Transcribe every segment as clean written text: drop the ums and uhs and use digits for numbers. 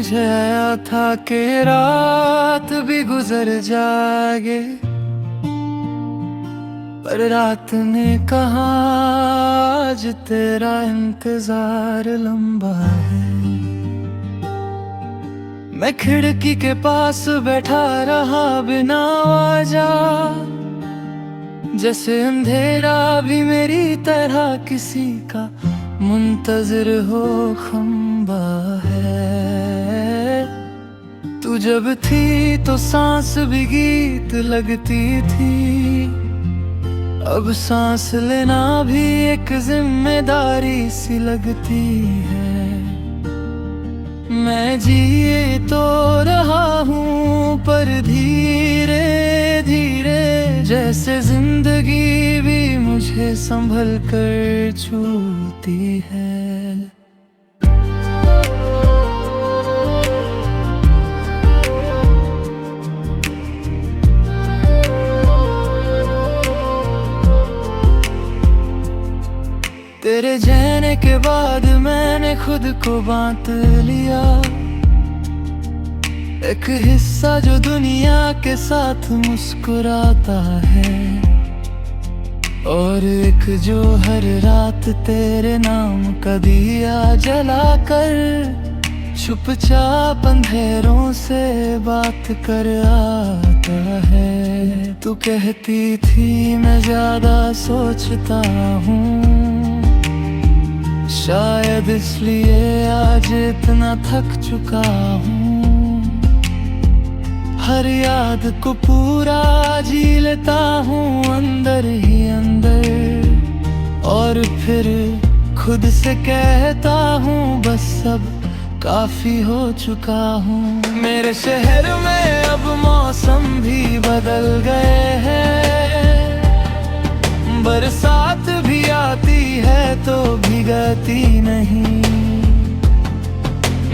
समझाया था कि रात भी गुजर जाएगी, पर रात ने कहा आज तेरा इंतजार लंबा है। मैं खिड़की के पास बैठा रहा बिना वजह, जैसे अंधेरा भी मेरी तरह किसी का मुंतजिर हो खंबा है। तू जब थी तो सांस भी गीत लगती थी, अब सांस लेना भी एक जिम्मेदारी सी लगती है। मैं जिए तो रहा हूँ पर धीरे धीरे, जैसे जिंदगी भी मुझे संभल कर छूती है। तेरे जाने के बाद मैंने खुद को बांट लिया, एक हिस्सा जो दुनिया के साथ मुस्कुराता है, और एक जो हर रात तेरे नाम का दिया जलाकर चुपचाप अंधेरों से बात कर आता है। तू कहती थी मैं ज्यादा सोचता हूँ, शायद इसलिए आज इतना थक चुका हूँ। हर याद को पूरा जी लेता हूँ अंदर ही अंदर, और फिर खुद से कहता हूँ बस अब काफी हो चुका हूँ। मेरे शहर में अब मौसम भी बदल गए हैं, बरसात भी आती है तो भीगती नहीं।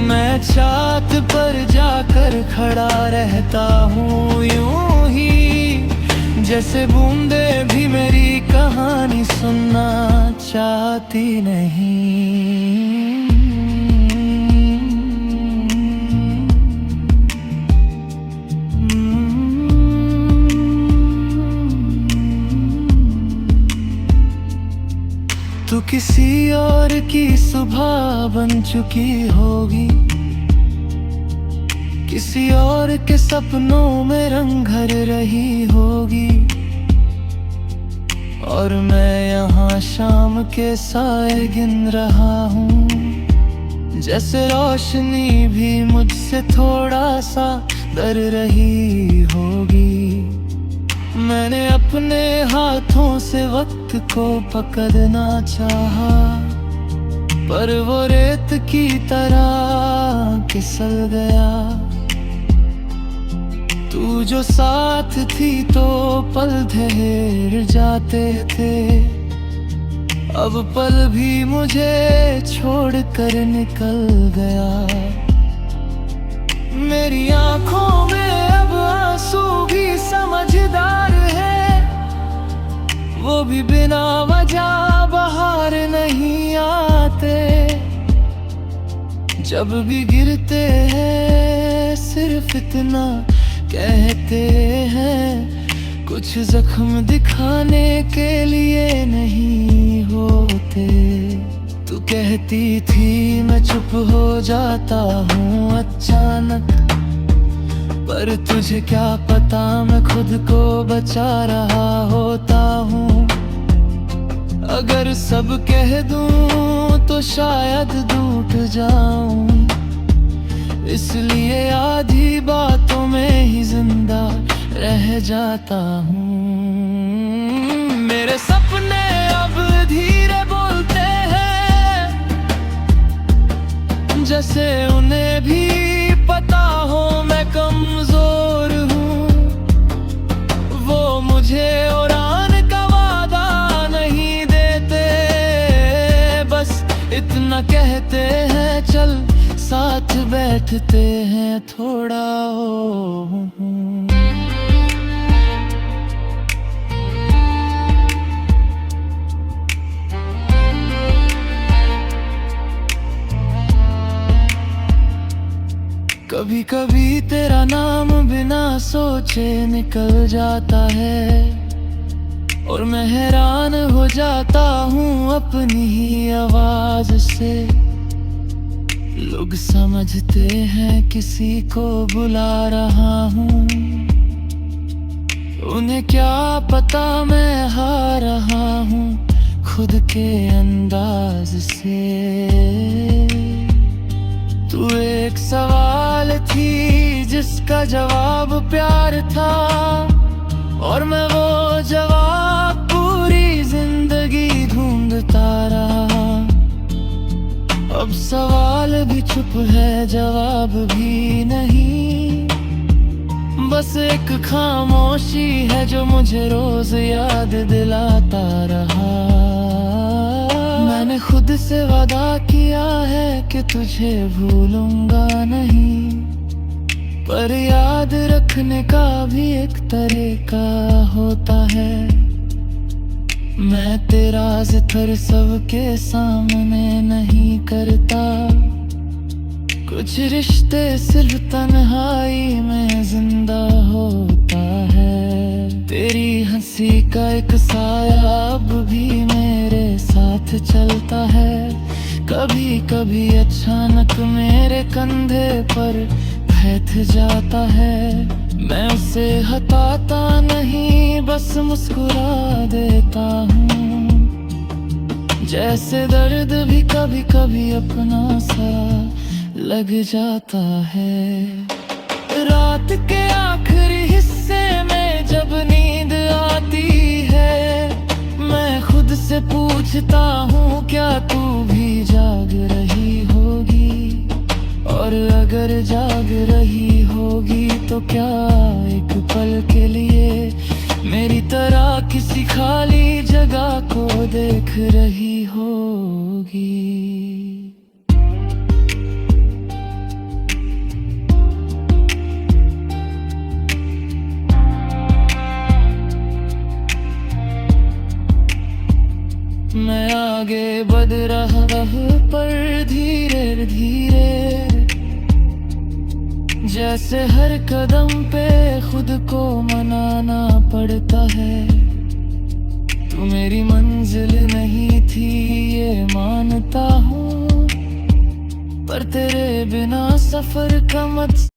मैं छत पर जाकर खड़ा रहता हूँ यूं ही, जैसे बूंदे भी मेरी कहानी सुनना चाहती नहीं। तू किसी और की सुबह बन चुकी होगी, किसी और के सपनों में रंग भर रही होगी, और मैं यहाँ शाम के साए गिन रहा हूँ, जैसे रोशनी भी मुझसे थोड़ा सा डर रही होगी। मैंने अपने हाथों से वक्त को पकड़ना चाहा, पर वो रेत की तरह फिसल गया। तू जो साथ थी तो पल ठहर जाते थे, अब पल भी मुझे छोड़ कर निकल गया। मेरी आंखों में अब आंसू भी समझदार है, वो भी बिना वजह बाहर नहीं आते। जब भी गिरते हैं सिर्फ इतना कहते हैं, कुछ जख्म दिखाने के लिए नहीं होते। तू कहती थी मैं चुप हो जाता हूँ अचानक, पर तुझे क्या पता मैं खुद को बचा रहा होता हूँ। अगर सब कह दूँ तो शायद टूट जाऊँ, इसलिए आधी बातों में ही जिंदा रह जाता हूँ। मेरे सपने अब धीरे बोलते हैं, जैसे उन्हें भी पता हो मैं कमजोर हूँ। वो मुझे उड़ान का वादा नहीं देते, बस इतना कहते हैं चल साथ बैठते हैं थोड़ा हो। कभी कभी तेरा नाम बिना सोचे निकल जाता है और मैं हैरान हो जाता हूँ अपनी ही आवाज से। लोग समझते हैं किसी को बुला रहा हूँ, उन्हें क्या पता मैं हार रहा हूँ खुद के अंदाज से। तू एक सवाल थी जिसका जवाब प्यार था, और मैं वो जवाब पूरी जिंदगी ढूंढता रहा। अब सवाल भी चुप है, जवाब भी नहीं, बस एक खामोशी है जो मुझे रोज याद दिलाता रहा। मैंने खुद से वादा किया है कि तुझे भूलूंगा नहीं, पर याद रखने का भी एक तरीका होता है। मैं तेरा जिक्र सबके सामने नहीं करता, कुछ रिश्ते सिर्फ तन्हाई में जिंदा होता है। तेरी हंसी का एक साया अब भी मेरे साथ चलता है, कभी कभी अचानक मेरे कंधे पर बैठ जाता है। मैं उसे हटाता नहीं, बस मुस्कुरा देता हूँ, जैसे दर्द भी कभी कभी अपना सा लग जाता है। रात के आखिरी हिस्से में जब नींद आती है, मैं खुद से पूछता हूँ क्या तू भी जाग रही होगी, और अगर जाग रही होगी तो क्या एक पल के लिए मेरी तरह किसी खाली जगह को देख रही होगी। मैं आगे बढ़ रहा पर धीरे धीरे, जैसे हर कदम पे खुद को मनाना पड़ता है। तू मेरी मंजिल नहीं थी ये मानता हूँ, पर तेरे बिना सफर का मत